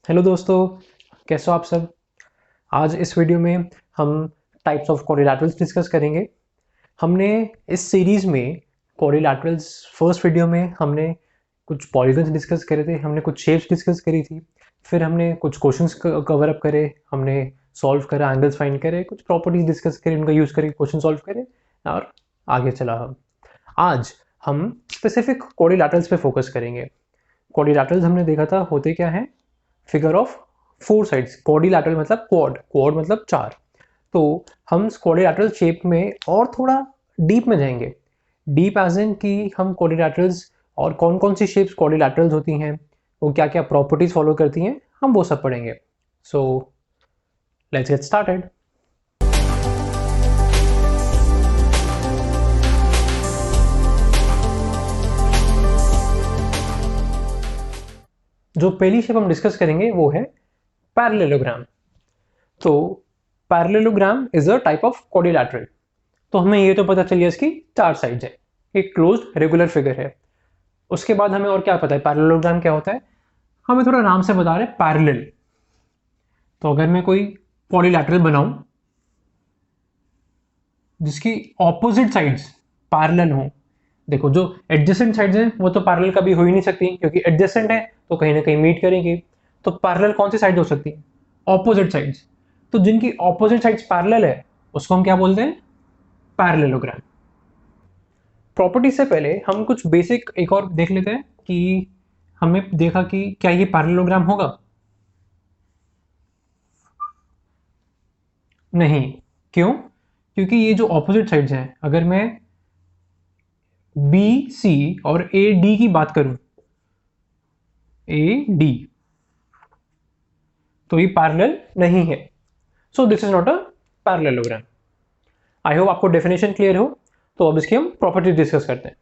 Hello दोस्तों, कैसे हो आप सब। आज इस वीडियो में हम टाइप्स ऑफ क्वाड्रिलैटरल्स डिस्कस करेंगे। हमने इस सीरीज़ में क्वाड्रिलैटरल्स फर्स्ट वीडियो में हमने कुछ पॉलीगन्स डिस्कस करे थे, हमने कुछ शेप्स डिस्कस करी थी, फिर हमने कुछ क्वेश्चंस कवर अप करे, हमने सॉल्व करा, एंगल्स फाइंड करे, कुछ प्रॉपर्टीज डिस्कस करी, उनका यूज़ करके क्वेश्चन सॉल्व करे और आगे चला। हम आज हम स्पेसिफिक क्वाड्रिलैटरल्स पे फोकस करेंगे। क्वाड्रिलैटरल्स हमने देखा था होते क्या हैं, figure of four sides. Quadrilateral मतलब क्वाड, क्वाड मतलब चार। तो हम क्वाड्रिलैटरल शेप में और थोड़ा डीप में जाएंगे। डीप एज इन कि हम क्वाड्रिलैटरल्स और कौन कौन सी शेप्स क्वाड्रिलैटरल्स होती हैं, वो क्या क्या प्रॉपर्टीज फॉलो करती हैं, हम वो सब पढ़ेंगे। So let's get started. जो पहली शेप हम डिस्कस करेंगे वो है पैरेललोग्राम। तो parallelogram is a type of quadrilateral. तो हमें ये तो पता चल गया इसकी चार साइड्स है, एक क्लोज्ड रेगुलर फिगर है। उसके बाद हमें और क्या पता है, पैरेललोग्राम क्या होता है, हमें थोड़ा नाम से बता रहे पैरेलल। तो अगर मैं कोई क्वाड्रिलैटरल बनाऊं जिसकी ऑपोजिट साइड्स पैरेलल हो, देखो जो एडजेसेंट साइड्स हैं वो तो पैरेलल कभी हो ही नहीं सकती, क्योंकि एडजेसेंट है तो कहीं ना कहीं मीट करेंगे। तो पैरेलल कौन सी साइड हो सकती है, ऑपोजिट साइड्स। तो जिनकी ऑपोजिट साइड्स पैरेलल है उसको हम क्या बोलते हैं, पैरेललोग्राम। प्रॉपर्टी से पहले हम कुछ बेसिक एक और देख लेते हैं कि हमें देखा कि क्या ये पैरेललोग्राम होगा। नहीं, क्यों? क्योंकि ये जो ऑपोजिट साइड्स हैं, अगर मैं बी सी और ए डी की बात करूं, ए डी, तो ये पैरेलल नहीं है। So this is not a parallelogram. I hope आपको डेफिनेशन क्लियर हो। तो अब इसकी हम प्रॉपर्टी डिस्कस करते हैं।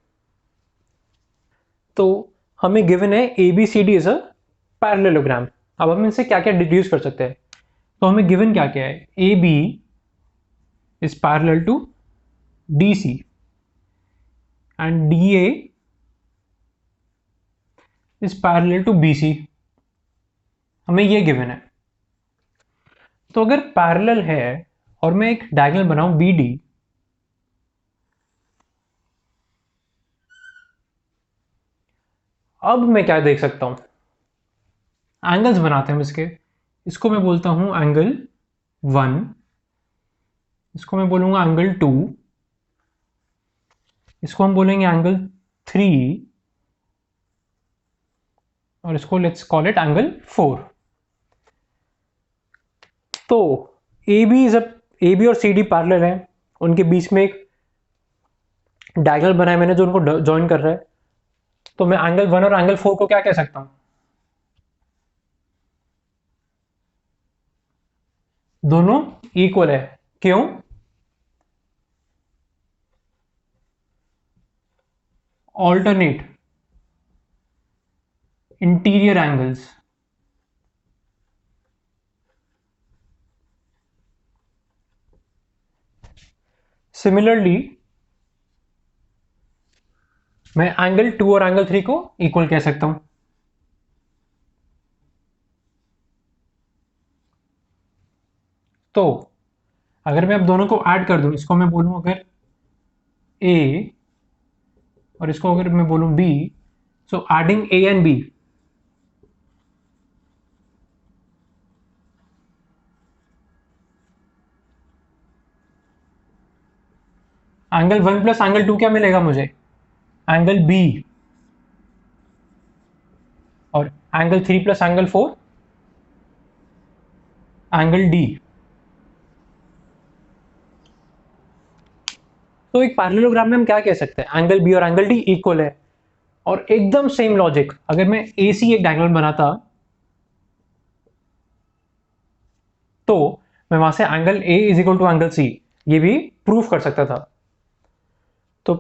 तो हमें गिवन है A B C D is a parallelogram. अब हम इनसे क्या क्या डिड्यूस कर सकते हैं। तो हमें गिवन क्या क्या है, A B is parallel to DC and DA is parallel to BC। हमें ये गिवन है। तो अगर पैरेलल है और मैं एक डायगोनल बनाऊं BD, अब मैं क्या देख सकता हूं, एंगल्स बनाते हैं इसके। इसको मैं बोलता हूं एंगल 1, इसको मैं बोलूंगा एंगल 2, इसको हम बोलेंगे एंगल 3 और इसको लेट्स कॉल इट एंगल 4। तो ए बी और सी डी पैरेलल है, उनके बीच में एक डायगोनल बनाया मैंने जो उनको ज्वाइन कर रहा है। तो मैं एंगल 1 और एंगल 4 को क्या कह सकता हूं, दोनों इक्वल है। क्यों? Alternate interior angles. सिमिलरली मैं एंगल 2 और एंगल 3 को इक्वल कह सकता हूं। तो अगर मैं अब दोनों को ऐड कर दूं, इसको मैं बोलूं अगर ए और इसको अगर मैं बोलूं B, so adding A and B, angle 1 plus angle 2 क्या मिलेगा मुझे, एंगल बी, और angle 3 plus angle 4 angle D. तो एक पैरेललोग्राम में हम क्या कह सकते हैं, एंगल बी और एंगल डी इक्वल है। और एकदम सेम लॉजिक अगर मैं ए सी एक डायगोनल बनाता, तो मैं वहां से angle A is equal to angle C ये भी प्रूफ कर सकता था। तो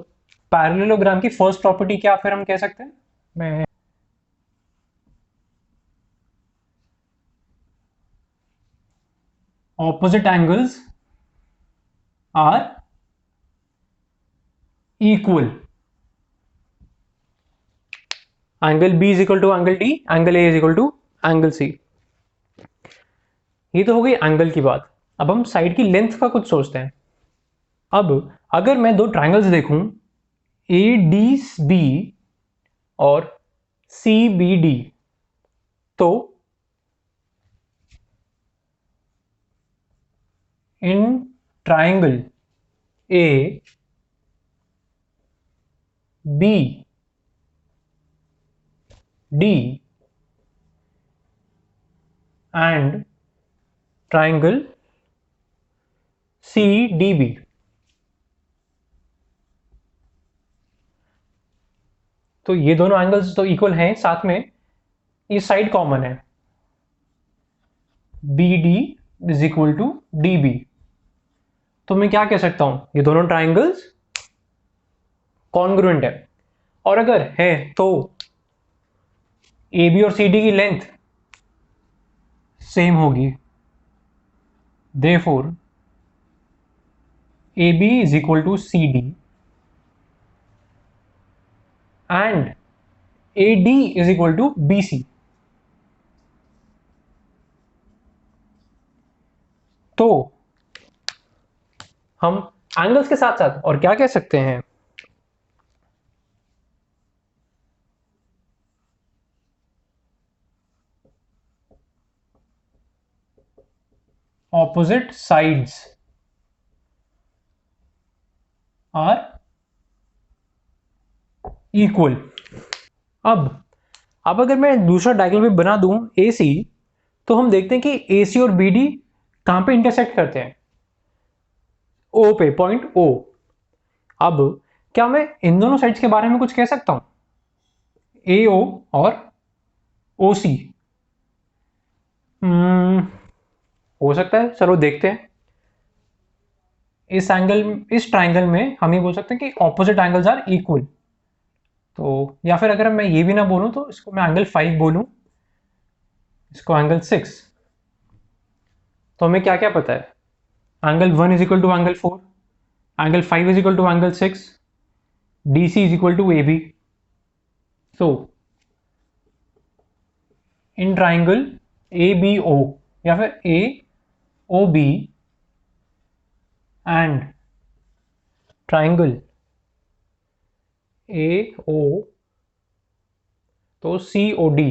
पैरेललोग्राम की फर्स्ट प्रॉपर्टी क्या फिर हम कह सकते हैं, मैं opposite angles are equal. Angle B is equal to angle D, angle A is equal to angle C. ये तो हो गई एंगल की बात। अब हम साइड की लेंथ का कुछ सोचते हैं। अब अगर मैं दो ट्राइंगल्स देखूं, ए डी बी और सी बी डी, तो in triangle A B D and triangle C D B, तो ये दोनों एंगल्स तो इक्वल हैं, साथ में ये साइड कॉमन है, B D is equal to D B. तो मैं क्या कह सकता हूं, ये दोनों ट्राइंगल्स कॉन्ग्रुएंट है। और अगर है तो ए बी और सी डी की लेंथ सेम होगी, therefore A B is equal to C D and A D is equal to B C. तो हम एंगल्स के साथ साथ और क्या कह सकते हैं, ऑपोजिट साइड्स आर इक्वल। अब अगर मैं दूसरा डायग्राम भी बना दूं ए सी, तो हम देखते हैं कि ए सी और बी डी कहां पे इंटरसेक्ट करते हैं, ओ पे, पॉइंट ओ। अब क्या मैं इन दोनों साइड्स के बारे में कुछ कह सकता हूं, ए ओ और ओ सी? हो सकता है, चलो देखते हैं। इस ट्राइंगल में हम ये बोल सकते हैं कि ऑपोजिट एंगल्स आर इक्वल। तो या फिर अगर मैं ये भी ना बोलूं तो इसको मैं एंगल 5 बोलूं, इसको एंगल 6। तो हमें क्या क्या पता है, angle 1 is equal to angle 4, angle 5 is equal to angle 6, D C is equal to A B. So in triangle A B O या फिर A O B and triangle A O, तो C O D,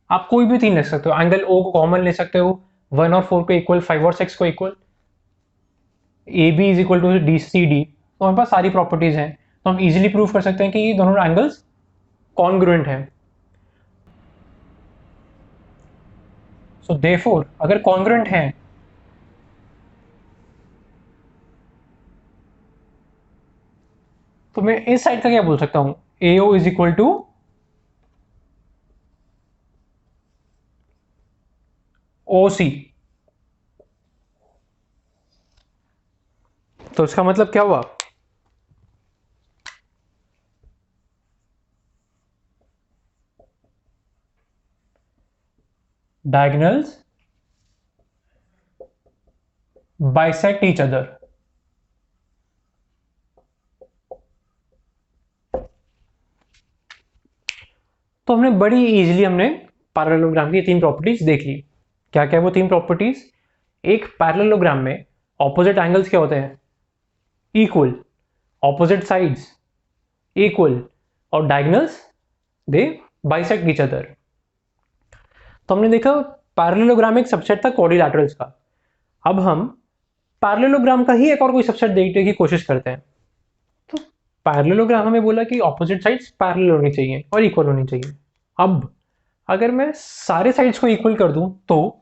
आप कोई भी 3 लिख सकते हो, angle O को कॉमन ले सकते हो, 1 और 4 को इक्वल, 5 और 6 को equal, A B is equal to D C D. तो हमारे पास सारी प्रॉपर्टीज हैं, तो हम इजीली प्रूव कर सकते हैं कि ये दोनों एंगल्स कॉन्ग्रुएंट हैं। सो देयरफॉर अगर कॉन्ग्रुएंट हैं तो मैं इस साइड का क्या बोल सकता हूं, A O is equal to O C. तो इसका मतलब क्या हुआ, diagonals bisect each other। तो हमने बड़ी इजीली हमने पैरेललोग्राम की 3 प्रॉपर्टीज देख ली। क्या क्या वो 3 प्रॉपर्टीज, एक पैरेललोग्राम में ऑपोजिट एंगल्स क्या होते हैं, इक्वल, ऑपोजिट साइड्स इक्वल, और डायगोनल्स दे बाइसेक्ट ईच अदर। तो हमने देखा पैरेललोग्राम एक सबसेट था क्वाड्रिलैटरल्स का। अब हम पैरेललोग्राम का ही एक और कोई सबसेट देखने की कोशिश करते हैं। तो पैरेललोग्राम हमें बोला कि ऑपोजिट साइड्स पैरेलल होनी चाहिए और इक्वल होनी चाहिए। अब अगर मैं सारे साइड्स को इक्वल कर दूं, तो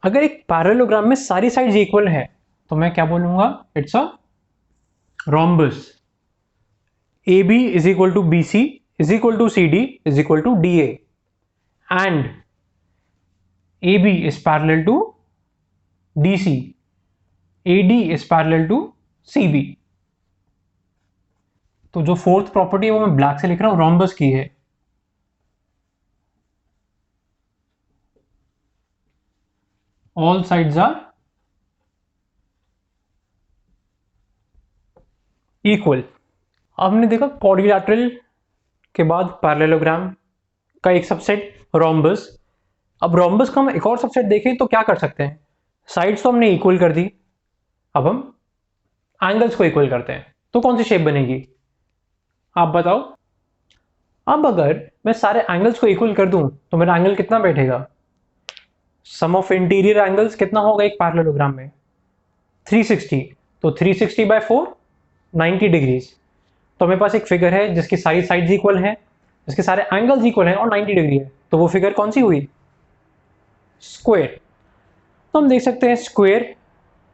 अगर एक पैरेललोग्राम में सारी साइड्स इक्वल है तो मैं क्या बोलूंगा, it's a rhombus. A B is equal to B C is equal to C D is equal to D A, and A B is parallel to D C, A D is parallel to C B. तो जो fourth property है वो मैं black से लिख रहा हूं, rhombus की है। All sides are equal. अब हमने देखा क्वाड्रिलैटरल के बाद पैरेललोग्राम, का एक सबसेट रोम्बस। अब रोम्बस का हम एक और सबसेट देखें तो क्या कर सकते हैं, साइड्स तो हमने इक्वल कर दी, अब हम एंगल्स को इक्वल करते हैं, तो कौन सी शेप बनेगी आप बताओ। अब अगर मैं सारे एंगल्स को इक्वल कर दूं तो मेरा एंगल कितना बैठेगा, सम ऑफ इंटीरियर एंगल्स कितना होगा एक पैरेललोग्राम में, 360। तो 360 बाय 4 90 डिग्रीज। तो मेरे पास एक फिगर है जिसकी सारी साइड्स इक्वल हैं, जिसके सारे एंगल्स इक्वल हैं और 90 डिग्री है, तो वो फिगर कौन सी हुई, स्क्वायर। तो हम देख सकते हैं स्क्वायर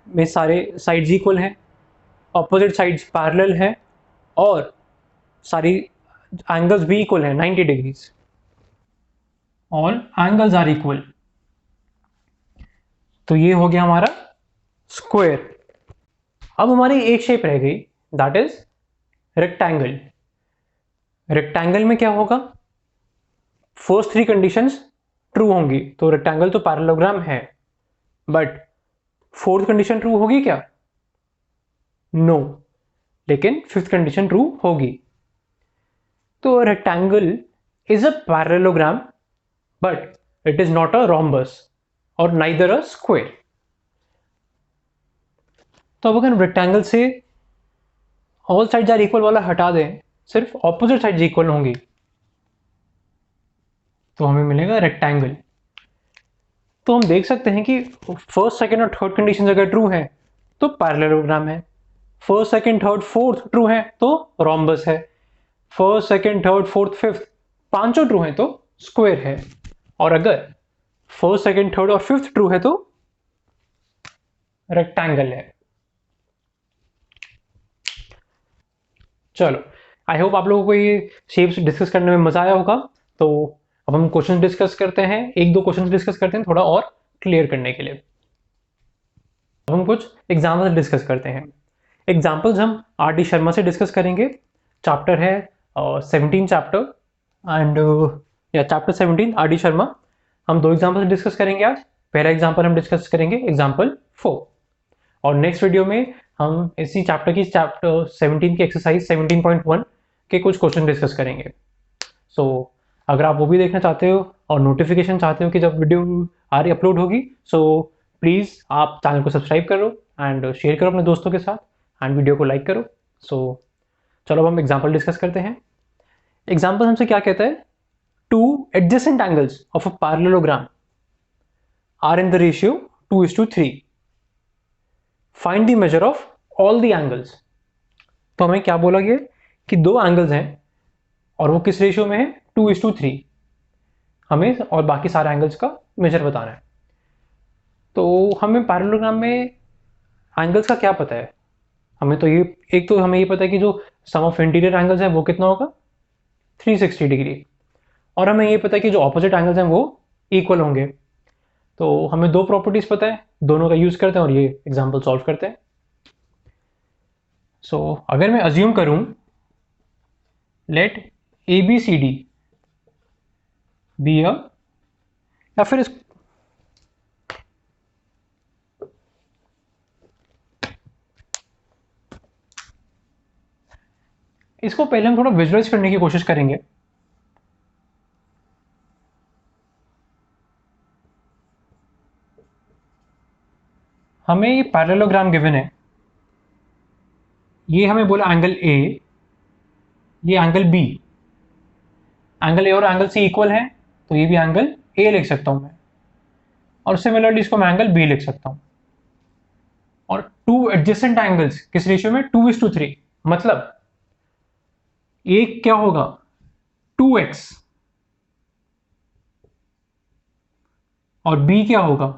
में सारे साइड्स इक्वल हैं, ऑपोजिट साइड्स पैरेलल हैं और सारी एंगल्स भी इक्वल हैं 90 degrees, all angles are equal. तो ये हो गया हमारा स्क्वायर। अब हमारी एक शेप रह गई, दैट इज रेक्टेंगल। रेक्टेंगल में क्या होगा, फर्स्ट थ्री कंडीशंस ट्रू होंगी, तो रेक्टेंगल तो पैरेललोग्राम है, बट फोर्थ कंडीशन ट्रू होगी क्या, नो, लेकिन फिफ्थ कंडीशन ट्रू होगी। तो rectangle is a parallelogram but it is not a rhombus और नाइदर अ स्क्वायर। तो अब अगर रेक्टेंगल से ऑल साइड्स आर इक्वल वाला हटा दें, सिर्फ ऑपोजिट साइड्स इक्वल होंगी, तो हमें मिलेगा रेक्टेंगल। तो हम देख सकते हैं कि फर्स्ट सेकंड और थर्ड कंडीशन अगर ट्रू है तो पैरेललोग्राम है, first second third fourth true है तो रोम्बस है, first second third fourth fifth पांचों ट्रू है तो स्क्वायर है, और अगर फर्स्ट सेकंड थर्ड और फिफ्थ ट्रू है तो रेक्टेंगल है। चलो, आई होप आप लोगों को ये शेप्स डिस्कस करने में मजा आया होगा। तो अब हम क्वेश्चन डिस्कस करते हैं, एक दो क्वेश्चन डिस्कस करते हैं थोड़ा और क्लियर करने के लिए। अब हम कुछ एग्जाम्पल्स डिस्कस करते हैं। एग्जाम्पल्स हम आर डी शर्मा से डिस्कस करेंगे, चैप्टर है 17 चैप्टर एंड या चैप्टर 17 आर डी शर्मा। हम दो एग्जाम्पल्स डिस्कस करेंगे आज। पहला एग्जाम्पल हम डिस्कस करेंगे एग्जाम्पल 4, और नेक्स्ट वीडियो में हम इसी चैप्टर की चैप्टर 17 की एक्सरसाइज 17.1 के कुछ क्वेश्चन डिस्कस करेंगे। सो अगर आप वो भी देखना चाहते हो और नोटिफिकेशन चाहते हो कि जब वीडियो आ रही अपलोड होगी, सो प्लीज़ आप चैनल को सब्सक्राइब करो एंड शेयर करो अपने दोस्तों के साथ एंड वीडियो को लाइक करो। सो चलो अब हम एग्जाम्पल डिस्कस करते हैं। एग्जाम्पल हमसे क्या कहता है, two adjacent angles of a parallelogram are in the ratio 2:3, find the measure of all the angles. तो हमें क्या बोला गया कि दो एंगल्स हैं और वो किस रेशियो में है, 2:3, हमें और बाकी सारे एंगल्स का मेजर बताना है। तो हमें पैरेललोग्राम में एंगल्स का क्या पता है, हमें तो ये एक तो हमें ये पता है कि जो सम ऑफ इंटीरियर एंगल्स है वो कितना होगा 360 डिग्री, और हमें ये पता है कि जो ऑपोजिट एंगल्स हैं वो इक्वल होंगे। तो हमें दो प्रॉपर्टीज पता है, दोनों का यूज करते हैं और ये एग्जाम्पल सॉल्व करते हैं। सो अगर मैं अज्यूम करूं let A B C D be a, या फिर इसको पहले हम थोड़ा विजुअलाइज करने की कोशिश करेंगे। हमें ये पैरेललोग्राम गिवन है, ये हमें बोला एंगल ए, ये एंगल बी, एंगल ए और एंगल सी इक्वल है तो ये भी एंगल ए लिख सकता हूं मैं, और सिमिलरली इसको मैं एंगल बी लिख सकता हूं। और टू एडजेसेंट एंगल्स किस रेशियो में, 2:3, मतलब एक क्या होगा 2x और b क्या होगा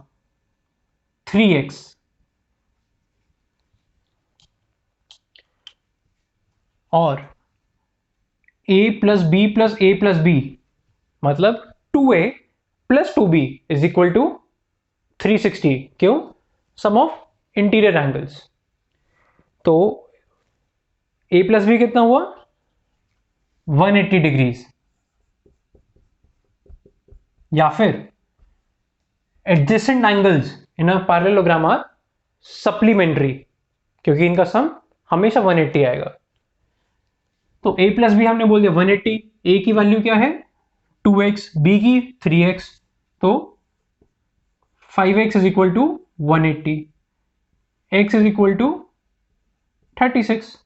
3x। और a plus B plus A plus B मतलब 2a plus 2b is equal to 360, क्यों, सम ऑफ इंटीरियर एंगल्स। तो a प्लस बी कितना हुआ 180 डिग्रीज, या फिर adjacent angles in a parallelogram are supplementary, क्योंकि इनका सम हमेशा 180 आएगा। तो a प्लस बी हमने बोल दिया 180, a की वैल्यू क्या है 2x, b की 3x, तो 5x is equal to 180, x is equal to 36।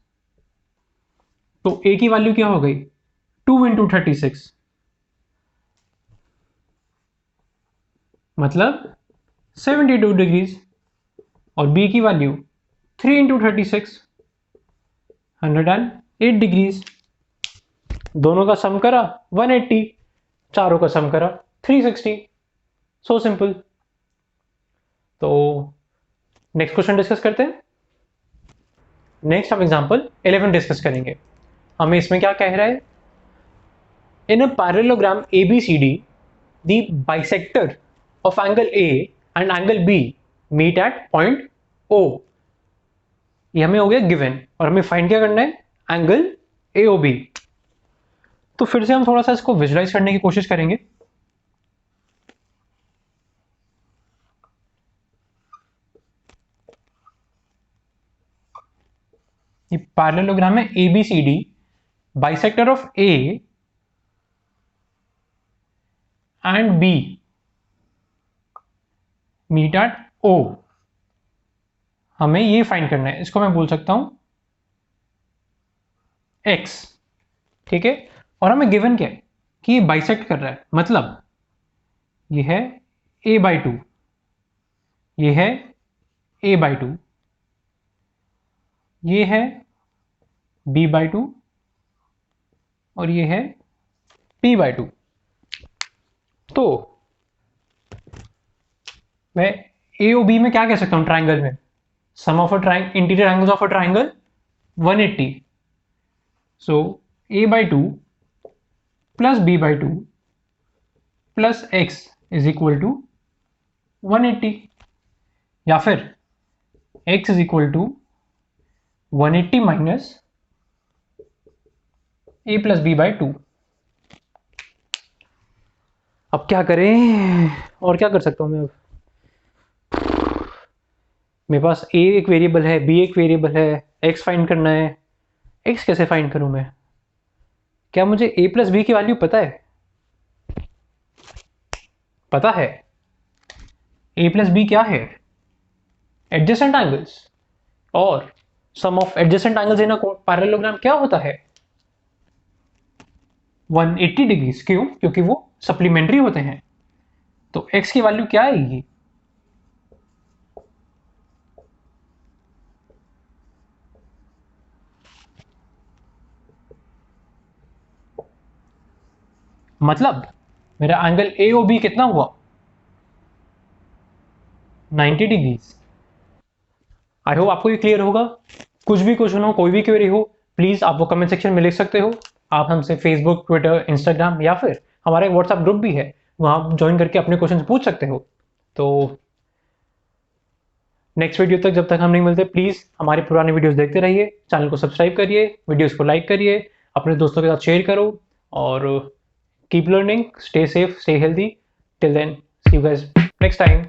तो a की वैल्यू क्या हो गई? 2 इंटू 36, मतलब 72 डिग्रीज। और b की वैल्यू 3 इंटू 36, 108 डिग्रीज। दोनों का सम करा 180, चारों का सम करा 360। So simple. तो नेक्स्ट क्वेश्चन डिस्कस करते हैं। नेक्स्ट हम एग्जांपल 11 डिस्कस करेंगे। हमें इसमें क्या कह रहा है? In a parallelogram ABCD, the bisector of angle A and angle B meet at point O। ये हमें हो गया गिवन, और हमें फाइंड क्या करना है? Angle AOB। तो फिर से हम थोड़ा सा इसको विजुलाइज करने की कोशिश करेंगे। ये पैरेललोग्राम है ABCD, bisector of A and B meet at O। हमें ये फाइंड करना है, इसको मैं बोल सकता हूं X, ठीक है। और हमें गिवन क्या है? कि ये बाइसेक्ट कर रहा है, मतलब ये है a/2, ये है a/2, ये है b/2, और ये है p/2। तो मैं ए और बी में क्या कह सकता हूं? ट्राइंगल में sum of a triangle, interior angles of a triangle 180। So a/2 plus b/2 plus x is equal to 180, या फिर x is equal to 180 minus a plus b/2। अब क्या करें? और क्या कर सकता हूं मैं? अब मेरे पास a एक वेरिएबल है, b एक वेरिएबल है, x फाइंड करना है। x कैसे फाइंड करूं मैं? क्या मुझे a प्लस b की वैल्यू पता है? पता है। a प्लस बी क्या है? Adjacent angles. और sum of adjacent angles in a parallelogram क्या होता है? 180 डिग्रीज। क्यों? क्योंकि वो सप्लीमेंट्री होते हैं। तो x की वैल्यू क्या आएगी? मतलब मेरा एंगल AOB कितना हुआ? 90 डिग्रीज। आई होप आपको ये क्लियर होगा। कुछ भी क्वेश्चन हो, कोई भी क्वेरी हो, प्लीज आप वो कमेंट सेक्शन में लिख सकते हो। आप हमसे फेसबुक, ट्विटर, इंस्टाग्राम या फिर हमारा एक व्हाट्सएप ग्रुप भी है, वहां आप ज्वाइन करके अपने क्वेश्चन पूछ सकते हो। तो नेक्स्ट वीडियो तक जब तक हम नहीं मिलते, प्लीज हमारे पुराने वीडियोस देखते रहिए, चैनल को सब्सक्राइब करिए, वीडियोस को लाइक करिए, अपने दोस्तों के साथ शेयर करो, और keep learning, stay safe, stay healthy. Till then, see you guys next time.